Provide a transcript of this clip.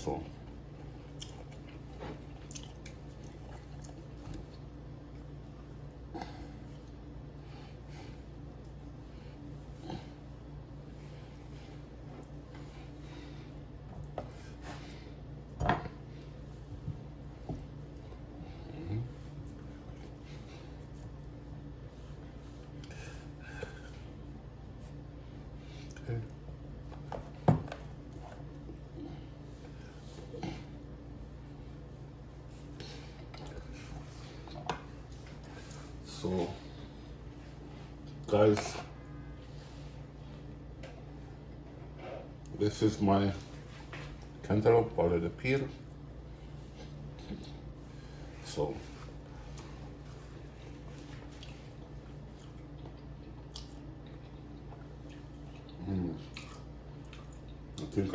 So okay. So guys, this is my cantaloupe already peeled. So I think